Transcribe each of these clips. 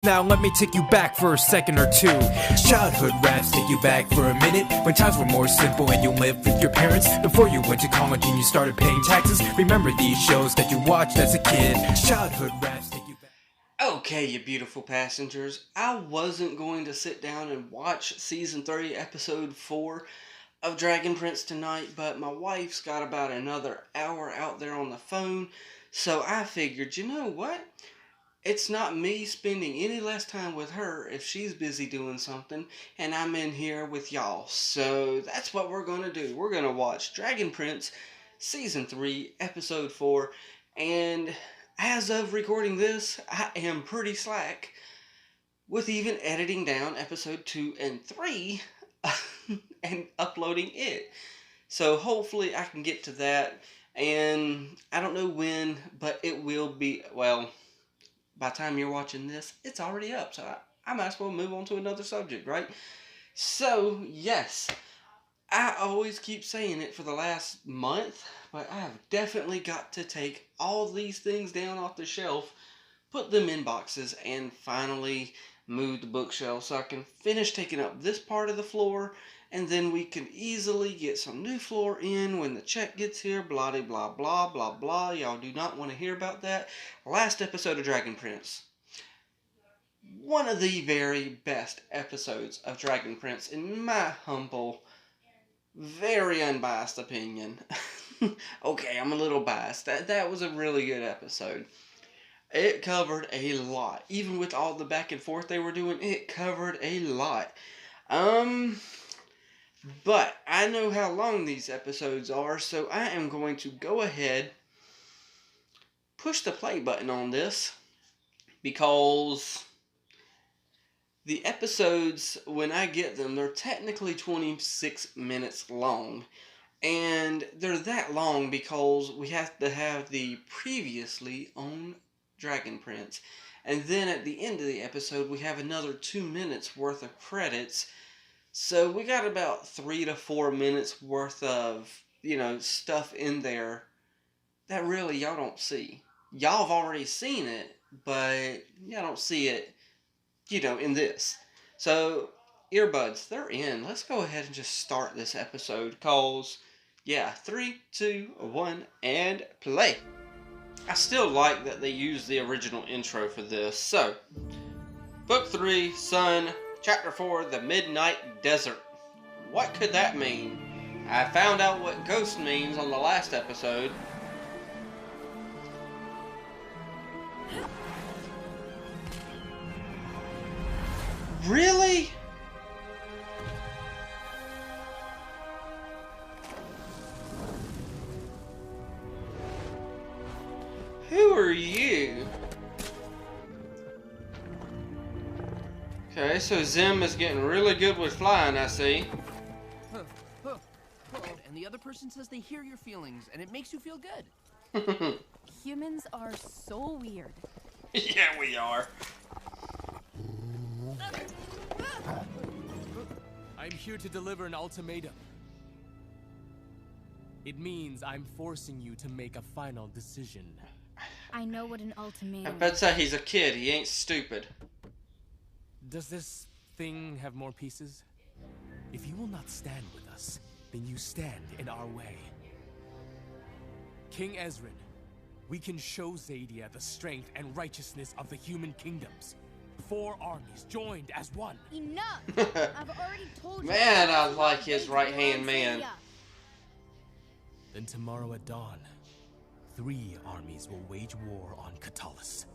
Now let me take you back for a second or two. Childhood raps take you back for a minute, when times were more simple and you lived with your parents before you went to college and you started paying taxes. Remember these shows that you watched as a kid. Childhood raps take you back. Okay, you beautiful passengers, I wasn't going to sit down and watch Season 3, Episode 4 of Dragon Prince tonight, but my wife's got about another hour out there on the phone, so I figured, you know what? It's not me spending any less time with her if she's busy doing something, and I'm in here with y'all. So that's what we're going to do. We're going to watch Dragon Prince Season 3, Episode 4, and as of recording this, I am pretty slack with even editing down Episode 2 and 3 and uploading it. So hopefully I can get to that, and I don't know when, but it will be, well, by the time you're watching this, it's already up. So I might as well move on to another subject, right? So, yes, I always keep saying it for the last month, but I have definitely got to take all these things down off the shelf, put them in boxes, and finally move the bookshelf so I can finish taking up this part of the floor, and then we can easily get some new floor in when the check gets here, blah, blah, blah, blah, blah. Y'all do not want to hear about that. Last episode of Dragon Prince. One of the very best episodes of Dragon Prince, in my humble, very unbiased opinion. Okay, I'm a little biased. That was a really good episode. It covered a lot. Even with all the back and forth they were doing, it covered a lot. But I know how long these episodes are, so I am going to go ahead, push the play button on this, because the episodes, when I get them, they're technically 26 minutes long. And they're that long because we have to have the previously on Dragon Prince. And then at the end of the episode, we have another 2 minutes worth of credits. So we got about 3 to 4 minutes worth of, stuff in there that really y'all don't see. Y'all have already seen it, but y'all don't see it, in this. So, earbuds, they're in. Let's go ahead and just start this episode, cause, 3, 2, 1, and play. I still like that they used the original intro for this. So, Book 3, Sun, Chapter 4, The Midnight Desert. What could that mean? I found out what ghost means on the last episode. Really? Who are you? Okay, so Zim is getting really good with flying, I see. And the other person says they hear your feelings, and it makes you feel good. Humans are so weird. Yeah, we are. I'm here to deliver an ultimatum. It means I'm forcing you to make a final decision. I know what an ultimatum I bet say he's a kid, he ain't stupid. Does this thing have more pieces? If you will not stand with us, then you stand in our way. King Ezrin, we can show Zadia the strength and righteousness of the human kingdoms. 4 armies joined as one. Enough! I've already told you. Man, I like his right-hand man. Then tomorrow at dawn, 3 armies will wage war on Katalis.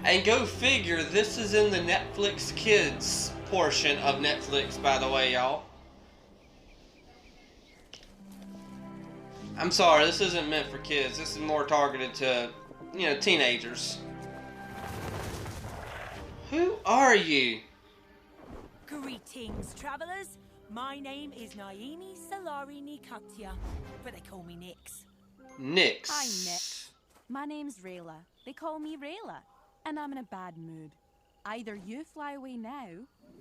And go figure, this is in the Netflix Kids portion of Netflix, by the way, y'all. I'm sorry, this isn't meant for kids. This is more targeted to, teenagers. Who are you? Greetings, travelers. My name is Naimi Salari Nikatia, but they call me Nix. Nix. Hi, Nick. My name's Rayla. They call me Rayla, and I'm in a bad mood. Either you fly away now,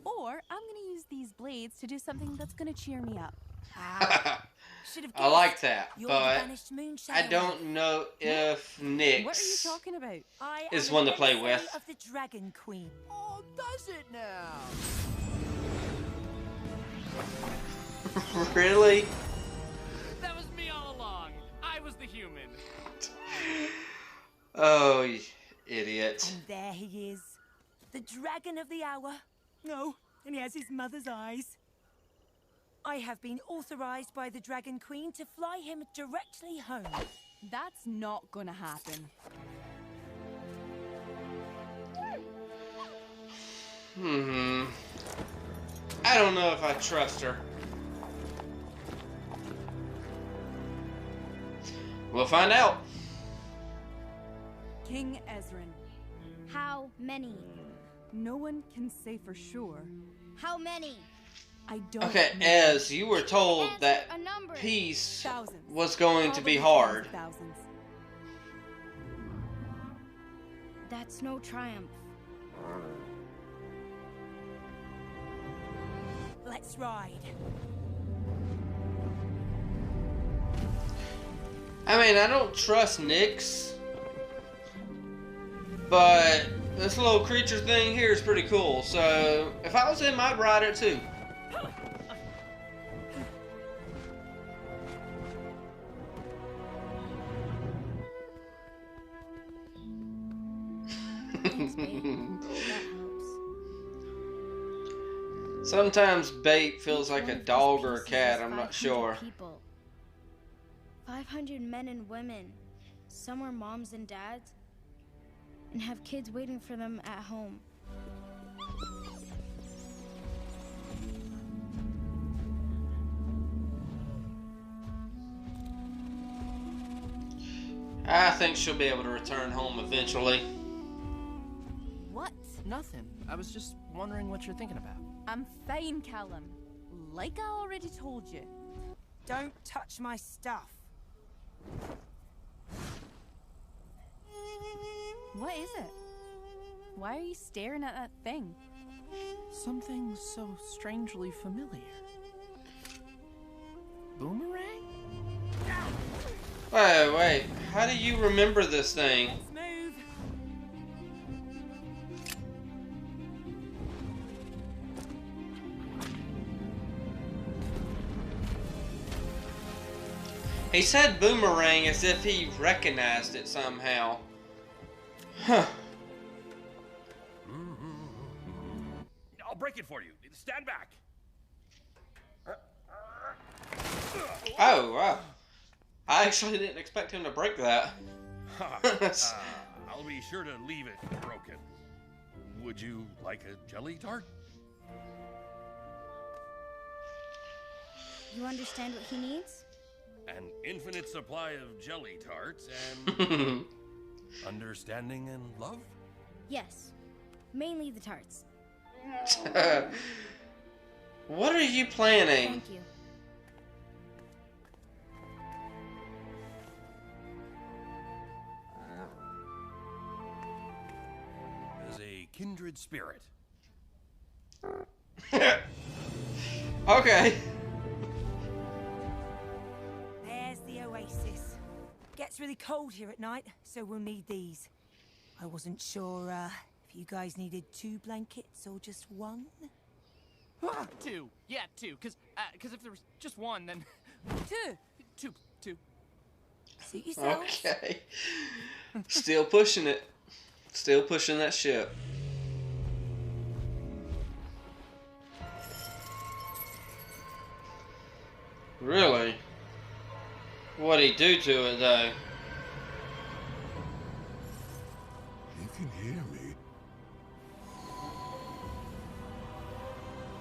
or I'm gonna use these blades to do something that's gonna cheer me up. Should have I like that, You're the but banished moonshine. I don't know if What are you Nyx talking about? I is am one an to play emissary with. of the Dragon Queen. Oh, does it now? Really? That was me all along. I was the human. Oh, you idiot. And there he is, the dragon of the hour. No, and he has his mother's eyes. I have been authorized by the Dragon Queen to fly him directly home. That's not gonna happen. I don't know if I trust her. We'll find out. King Ezrin. How many? No one can say for sure. How many? I don't Okay, know. Ez, you were told Answer that a number. peace Thousands. was going to be Probably hard. Thousands. That's no triumph. Let's ride. I mean, I don't trust Nyx, but this little creature thing here is pretty cool. So if I was him, I'd ride it too. Thanks, babe. That helps. Sometimes bait feels like a One of dog these or a pieces cat, is I'm not 500 sure. People. 500 men and women. Some are moms and dads, and have kids waiting for them at home. I think she'll be able to return home eventually. What? Nothing. I was just wondering what you're thinking about. I'm fine, Callum. Like I already told you. Don't touch my stuff. What is it? Why are you staring at that thing? Something so strangely familiar. Boomerang? Wait. How do you remember this thing? Let's move. He said boomerang as if he recognized it somehow. Huh. I'll break it for you. Stand back. Oh, wow. I actually didn't expect him to break that. I'll be sure to leave it broken. Would you like a jelly tart? You understand what he needs? An infinite supply of jelly tarts and understanding and love? Yes. Mainly the tarts. What are you planning? Thank you. As a kindred spirit. Okay. There's the oasis. Gets really cold here at night, so we'll need these. I wasn't sure if you guys needed 2 blankets or just 1. Two. Yeah, two. Cause if there was just one, then two. Suit yourselves. Okay. Still pushing it. Still pushing that ship. Really? What'd he do to it, though? You can hear me.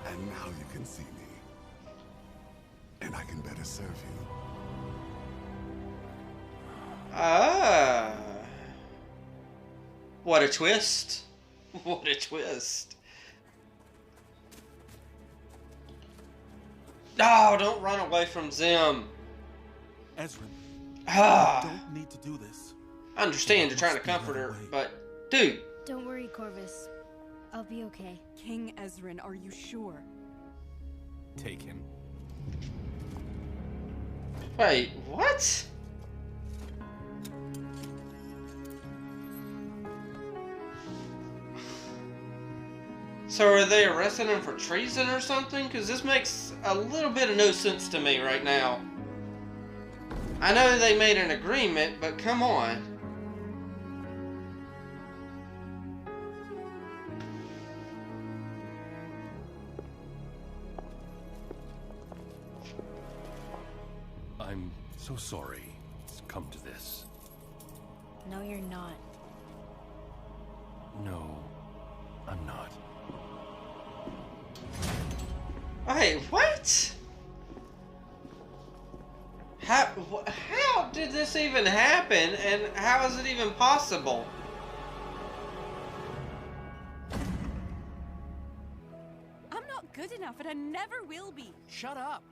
And now you can see me. And I can better serve you. Ah. What a twist. What a twist. No, don't run away from Zim. Ezrin, Ah. don't need to do this. I understand you're trying to comfort her, but dude. Don't worry, Corvus. I'll be okay. King Ezrin, are you sure? Take him. Wait, what? So are they arresting him for treason or something? Because this makes a little bit of no sense to me right now. I know they made an agreement, but come on. I'm so sorry it's come to this. No, you're not. No, I'm not. Wait, what? How did this even happen, and how is it even possible? I'm not good enough, and I never will be. Shut up.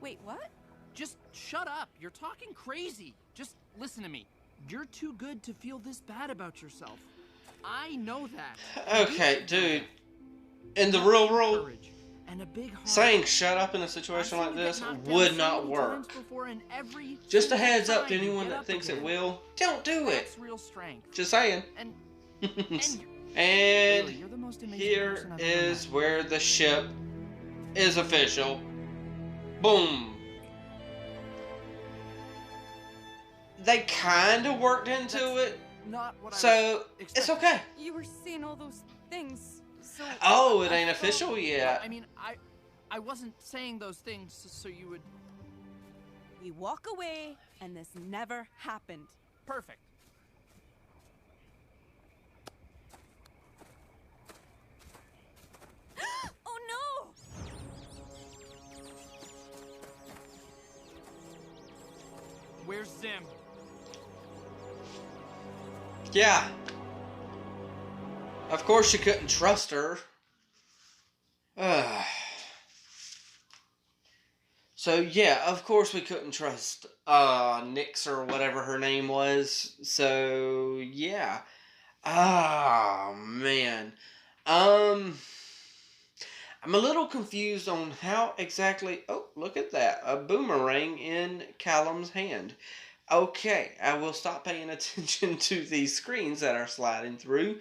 Wait, what? Just shut up. You're talking crazy. Just listen to me. You're too good to feel this bad about yourself. I know that. Okay, dude. In the real world, Courage and a big heart. saying shut up in a situation like this would not work. Just a heads up to anyone that thinks it will, don't do it. That's real strength. Just saying. And And really, you're the most amazing here person I've ever is met. where the ship is official. Boom. They kind of worked into it, Not what I so was it's okay. You were saying all those things, so... Oh, it ain't I official thought- yet. I mean, I wasn't saying those things so you would... We walk away, and this never happened. Perfect. Oh no! Where's Zim? Yeah. Of course you couldn't trust her. So yeah, of course we couldn't trust Nyx or whatever her name was. So yeah. Ah man. I'm a little confused on how exactly... Oh, look at that. A boomerang in Callum's hand. Okay, I will stop paying attention to these screens that are sliding through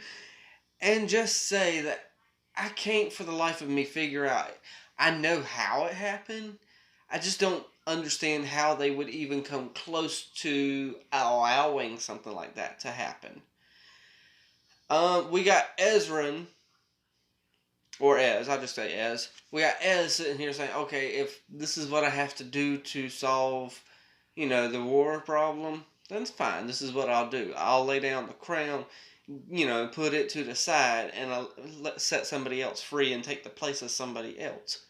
and just say that I can't for the life of me figure out. I know how it happened. I just don't understand how they would even come close to allowing something like that to happen. We got Ezrin, or Ez, I'll just say Ez. We got Ez sitting here saying, okay, if this is what I have to do to solve, you know, the war problem, then it's fine. This is what I'll do. I'll lay down the crown, you know, put it to the side, and I'll set somebody else free and take the place of somebody else.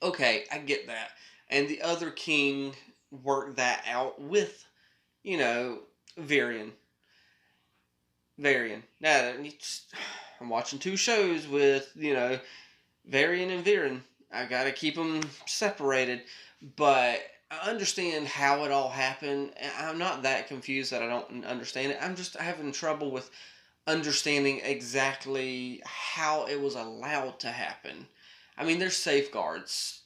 Okay, I get that. And the other king worked that out with, you know, Varian. Now, I'm watching two shows with, you know, Varian and Viren. I gotta keep them separated. But I understand how it all happened. I'm not that confused that I don't understand it. I'm just having trouble with understanding exactly how it was allowed to happen. I mean, there's safeguards.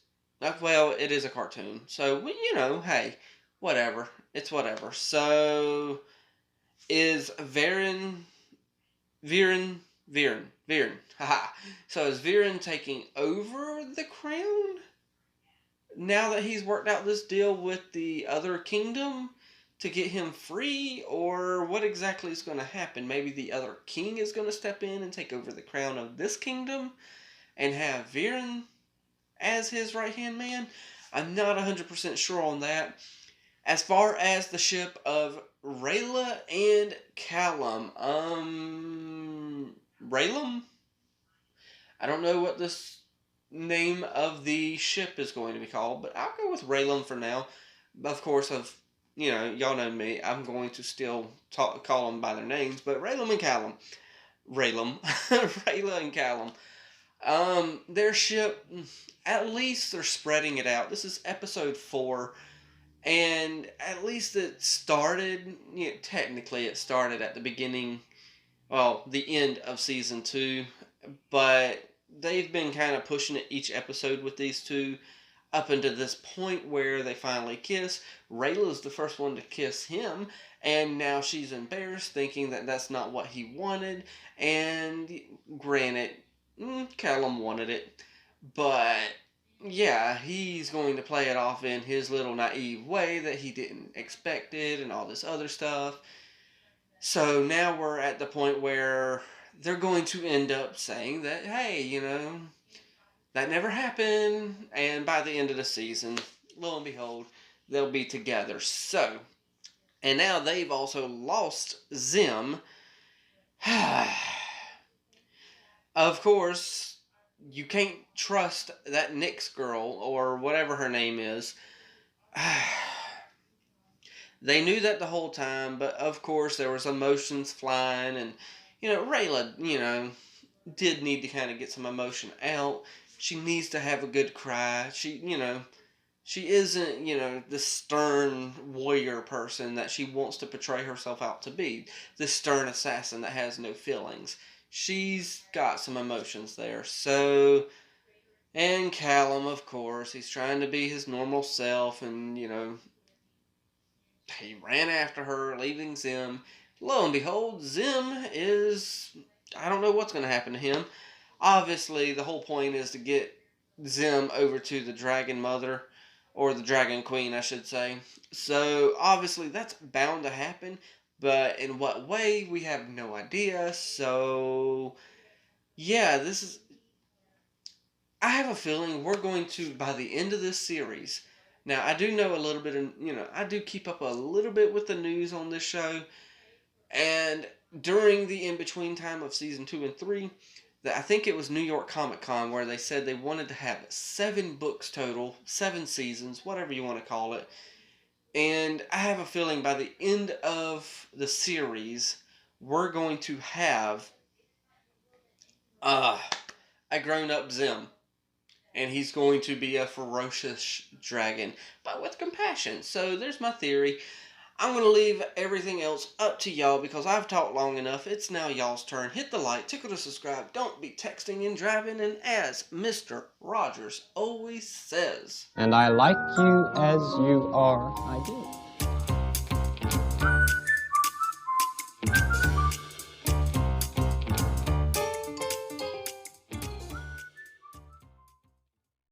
Well, it is a cartoon. So, you know, hey, whatever. It's whatever. So, is Viren. Haha. So, is Viren taking over the crown? Now that he's worked out this deal with the other kingdom to get him free? Or what exactly is going to happen? Maybe the other king is going to step in and take over the crown of this kingdom and have Viren as his right-hand man? I'm not 100% sure on that. As far as the ship of Rayla and Callum, Raylum? I don't know what this name of the ship is going to be called, but I'll go with Raylum for now. Of course, you know, y'all know me, I'm going to still call them by their names, but Raylum and Callum. Rayla and Callum. Their ship, at least they're spreading it out. This is episode 4, and at least it started, you know, technically it started at the beginning well, the end of season 2, but they've been kind of pushing it each episode with these two up until this point where they finally kiss. Rayla's the first one to kiss him, and now she's embarrassed, thinking that that's not what he wanted. And granted, Callum wanted it, but yeah, he's going to play it off in his little naive way that he didn't expect it and all this other stuff. So now we're at the point where they're going to end up saying that, hey, you know, that never happened. And by the end of the season, lo and behold, they'll be together. So, and now they've also lost Zim. Of course, you can't trust that Nyx girl, or whatever her name is. They knew that the whole time, but of course there was emotions flying, and, you know, Rayla, you know, did need to kind of get some emotion out. She needs to have a good cry. She, you know, she isn't, you know, the stern warrior person that she wants to portray herself out to be. This stern assassin that has no feelings. She's got some emotions there. So, and Callum, of course, he's trying to be his normal self, and, you know, he ran after her, leaving Zim. Lo and behold, Zim is... I don't know what's going to happen to him. Obviously, the whole point is to get Zim over to the Dragon Mother, or the Dragon Queen, I should say. So, obviously, that's bound to happen, but in what way, we have no idea. So, yeah, this is... I have a feeling we're going to, by the end of this series... Now, I do know a little bit of, you know, I do keep up a little bit with the news on this show. And during the in-between time of season 2 and 3, I think it was New York Comic Con, where they said they wanted to have 7 books total, 7 seasons, whatever you want to call it. And I have a feeling by the end of the series, we're going to have a grown-up Zim. And he's going to be a ferocious dragon, but with compassion. So there's my theory. I'm going to leave everything else up to y'all because I've talked long enough. It's now y'all's turn. Hit the like, tickle to subscribe. Don't be texting and driving. And as Mr. Rogers always says, and I like you as you are, I do.